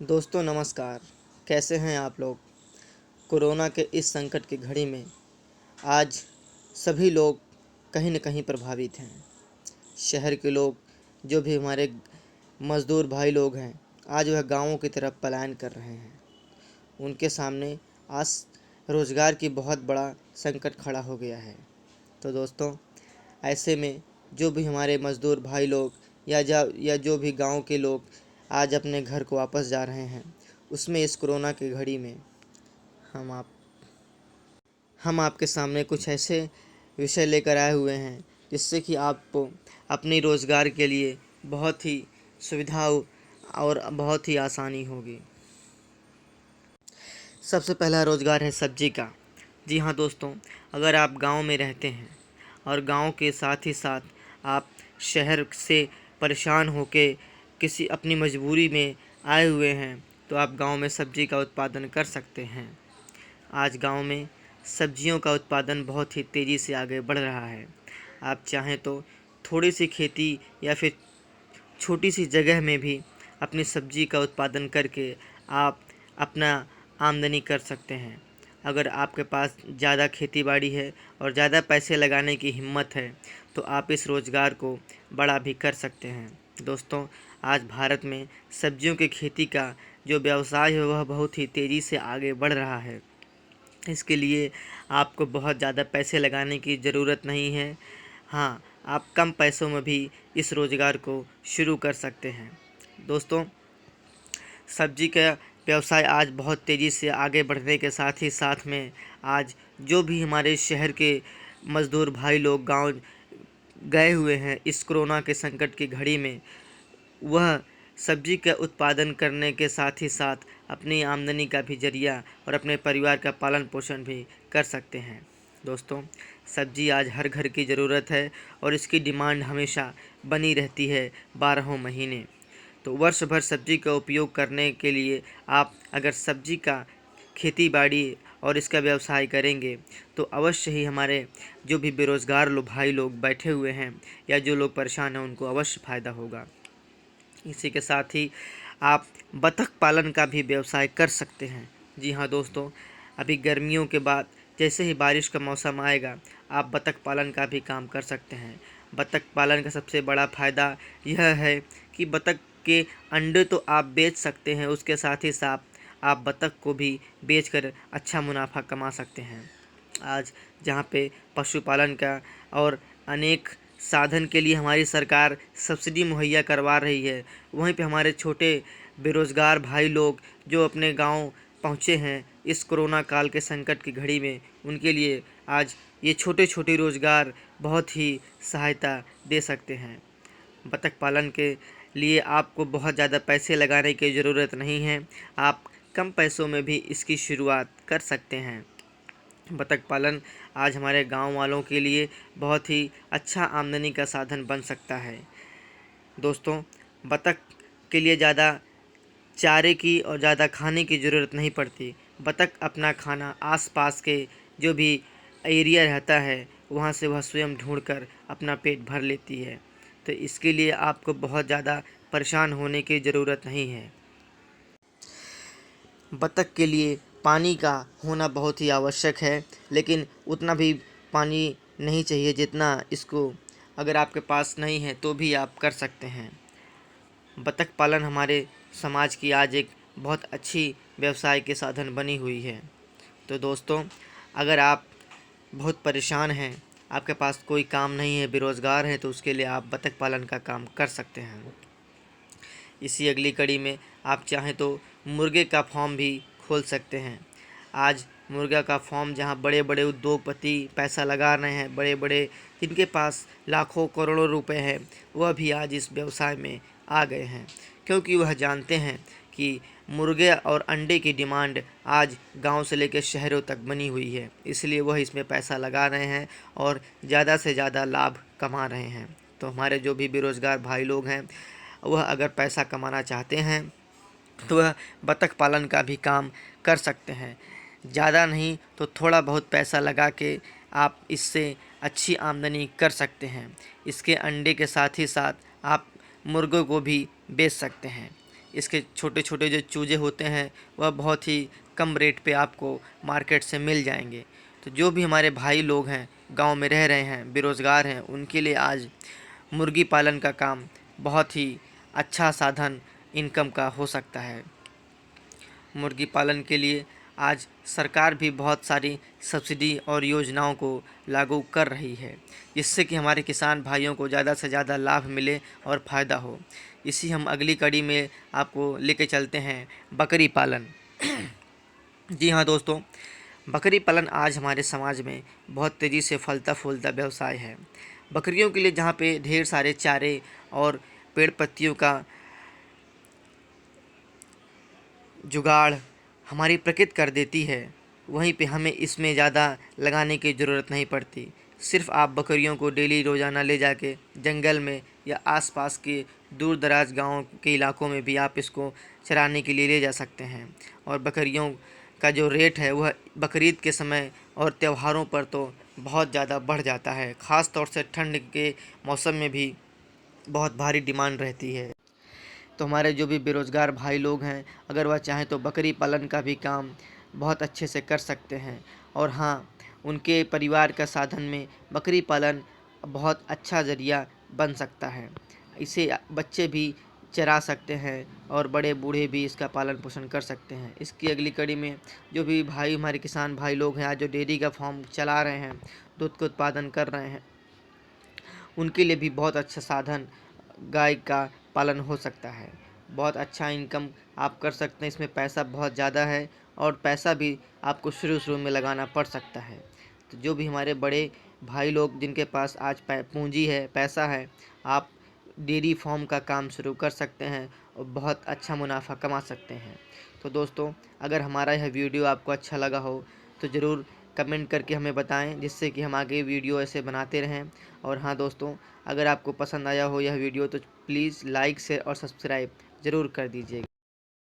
दोस्तों नमस्कार। कैसे हैं आप लोग? कोरोना के इस संकट की घड़ी में आज सभी लोग कहीं न कहीं प्रभावित हैं। शहर के लोग, जो भी हमारे मज़दूर भाई लोग हैं, आज वह गाँवों की तरफ पलायन कर रहे हैं। उनके सामने आज रोज़गार की बहुत बड़ा संकट खड़ा हो गया है। तो दोस्तों, ऐसे में जो भी हमारे मज़दूर भाई लोग या जो भी गाँव के लोग आज अपने घर को वापस जा रहे हैं, उसमें इस कोरोना की घड़ी में हम आप हम आपके सामने कुछ ऐसे विषय लेकर आए हुए हैं जिससे कि आपको अपनी रोज़गार के लिए बहुत ही सुविधा और बहुत ही आसानी होगी। सबसे पहला रोज़गार है सब्जी का। जी हाँ दोस्तों, अगर आप गांव में रहते हैं और गांव के साथ ही साथ आप शहर से परेशान होके किसी अपनी मजबूरी में आए हुए हैं, तो आप गांव में सब्जी का उत्पादन कर सकते हैं। आज गांव में सब्जियों का उत्पादन बहुत ही तेज़ी से आगे बढ़ रहा है। आप चाहें तो थोड़ी सी खेती या फिर छोटी सी जगह में भी अपनी सब्जी का उत्पादन करके आप अपना आमदनी कर सकते हैं। अगर आपके पास ज़्यादा खेती बाड़ी है और ज़्यादा पैसे लगाने की हिम्मत है, तो आप इस रोज़गार को बड़ा भी कर सकते हैं। दोस्तों, आज भारत में सब्जियों की खेती का जो व्यवसाय है वह बहुत ही तेज़ी से आगे बढ़ रहा है। इसके लिए आपको बहुत ज़्यादा पैसे लगाने की ज़रूरत नहीं है। हाँ, आप कम पैसों में भी इस रोज़गार को शुरू कर सकते हैं। दोस्तों, सब्जी का व्यवसाय आज बहुत तेज़ी से आगे बढ़ने के साथ ही साथ में आज जो भी हमारे शहर के मज़दूर भाई लोग गांव गए हुए हैं इस कोरोना के संकट की घड़ी में, वह सब्जी का उत्पादन करने के साथ ही साथ अपनी आमदनी का भी ज़रिया और अपने परिवार का पालन पोषण भी कर सकते हैं। दोस्तों, सब्जी आज हर घर की ज़रूरत है और इसकी डिमांड हमेशा बनी रहती है 12 महीने। तो वर्ष भर सब्जी का उपयोग करने के लिए आप अगर सब्जी का खेती बाड़ी और इसका व्यवसाय करेंगे, तो अवश्य ही हमारे जो भी बेरोज़गार भाई लोग बैठे हुए हैं या जो लोग परेशान हैं, उनको अवश्य फ़ायदा होगा। इसी के साथ ही आप बतख पालन का भी व्यवसाय कर सकते हैं। जी हाँ दोस्तों, अभी गर्मियों के बाद जैसे ही बारिश का मौसम आएगा, आप बतख पालन का भी काम कर सकते हैं। बतख पालन का सबसे बड़ा फ़ायदा यह है कि बतख के अंडे तो आप बेच सकते हैं, उसके साथ ही साथ आप बतख को भी बेचकर अच्छा मुनाफा कमा सकते हैं। आज जहाँ पे पशुपालन का और अनेक साधन के लिए हमारी सरकार सब्सिडी मुहैया करवा रही है, वहीं पे हमारे छोटे बेरोज़गार भाई लोग जो अपने गांव पहुँचे हैं इस कोरोना काल के संकट की घड़ी में, उनके लिए आज ये छोटे छोटे रोज़गार बहुत ही सहायता दे सकते हैं। बतख पालन के लिए आपको बहुत ज़्यादा पैसे लगाने की ज़रूरत नहीं है, आप कम पैसों में भी इसकी शुरुआत कर सकते हैं। बतख पालन आज हमारे गांव वालों के लिए बहुत ही अच्छा आमदनी का साधन बन सकता है। दोस्तों, बतख के लिए ज़्यादा चारे की और ज़्यादा खाने की ज़रूरत नहीं पड़ती। बतख अपना खाना आसपास के जो भी एरिया रहता है वहाँ से वह स्वयं ढूंढकर अपना पेट भर लेती है। तो इसके लिए आपको बहुत ज़्यादा परेशान होने की ज़रूरत नहीं है। बतख के लिए पानी का होना बहुत ही आवश्यक है, लेकिन उतना भी पानी नहीं चाहिए जितना इसको अगर आपके पास नहीं है तो भी आप कर सकते हैं। बतख पालन हमारे समाज की आज एक बहुत अच्छी व्यवसाय के साधन बनी हुई है। तो दोस्तों, अगर आप बहुत परेशान हैं, आपके पास कोई काम नहीं है, बेरोज़गार हैं, तो उसके लिए आप बतख पालन का काम कर सकते हैं। इसी अगली कड़ी में आप चाहें तो मुर्गे का फॉर्म भी खोल सकते हैं। आज मुर्गा का फॉर्म जहां बड़े बड़े उद्योगपति पैसा लगा रहे हैं, बड़े बड़े जिनके पास लाखों करोड़ों रुपए हैं, वह भी आज इस व्यवसाय में आ गए हैं, क्योंकि वह जानते हैं कि मुर्गे और अंडे की डिमांड आज गांव से लेकर शहरों तक बनी हुई है। इसलिए वह इसमें पैसा लगा रहे हैं और ज़्यादा से ज़्यादा लाभ कमा रहे हैं। तो हमारे जो भी बेरोज़गार भाई लोग हैं, वह अगर पैसा कमाना चाहते हैं तो वह बतख पालन का भी काम कर सकते हैं। ज़्यादा नहीं तो थोड़ा बहुत पैसा लगा के आप इससे अच्छी आमदनी कर सकते हैं। इसके अंडे के साथ ही साथ आप मुर्गों को भी बेच सकते हैं। इसके छोटे छोटे जो चूजे होते हैं वह बहुत ही कम रेट पे आपको मार्केट से मिल जाएंगे। तो जो भी हमारे भाई लोग हैं गांव में रह रहे हैं, बेरोज़गार हैं, उनके लिए आज मुर्गी पालन का काम बहुत ही अच्छा साधन इनकम का हो सकता है। मुर्गी पालन के लिए आज सरकार भी बहुत सारी सब्सिडी और योजनाओं को लागू कर रही है, जिससे कि हमारे किसान भाइयों को ज़्यादा से ज़्यादा लाभ मिले और फ़ायदा हो। इसी हम अगली कड़ी में आपको लेके चलते हैं बकरी पालन। जी हाँ दोस्तों, बकरी पालन आज हमारे समाज में बहुत तेज़ी से फलता फूलता व्यवसाय है। बकरियों के लिए जहाँ पे ढेर सारे चारे और पेड़ पत्तियों का जुगाड़ हमारी प्रकृति कर देती है, वहीं पे हमें इसमें ज़्यादा लगाने की ज़रूरत नहीं पड़ती। सिर्फ आप बकरियों को डेली रोज़ाना ले जाके जंगल में या आसपास के दूर दराज गाँव के इलाकों में भी आप इसको चराने के लिए ले जा सकते हैं। और बकरियों का जो रेट है वह बकरीद के समय और त्योहारों पर तो बहुत ज़्यादा बढ़ जाता है। ख़ास तौर से ठंड के मौसम में भी बहुत भारी डिमांड रहती है। तो हमारे जो भी बेरोज़गार भाई लोग हैं, अगर वह चाहें तो बकरी पालन का भी काम बहुत अच्छे से कर सकते हैं। और हाँ, उनके परिवार का साधन में बकरी पालन बहुत अच्छा ज़रिया बन सकता है। इसे बच्चे भी चरा सकते हैं और बड़े बूढ़े भी इसका पालन पोषण कर सकते हैं। इसकी अगली कड़ी में जो भी भाई हमारे किसान भाई लोग हैं आज जो डेयरी का फार्म चला रहे हैं, दूध का उत्पादन कर रहे हैं, उनके लिए भी बहुत अच्छा साधन गाय का पालन हो सकता है। बहुत अच्छा इनकम आप कर सकते हैं। इसमें पैसा बहुत ज़्यादा है और पैसा भी आपको शुरू में लगाना पड़ सकता है। तो जो भी हमारे बड़े भाई लोग जिनके पास आज पूंजी है, पैसा है, आप डेयरी फार्म का काम शुरू कर सकते हैं और बहुत अच्छा मुनाफा कमा सकते हैं। तो दोस्तों, अगर हमारा यह वीडियो आपको अच्छा लगा हो तो ज़रूर कमेंट करके हमें बताएं, जिससे कि हम आगे वीडियो ऐसे बनाते रहें। और हाँ दोस्तों, अगर आपको पसंद आया हो यह वीडियो तो प्लीज़ लाइक शेयर और सब्सक्राइब ज़रूर कर दीजिएगा।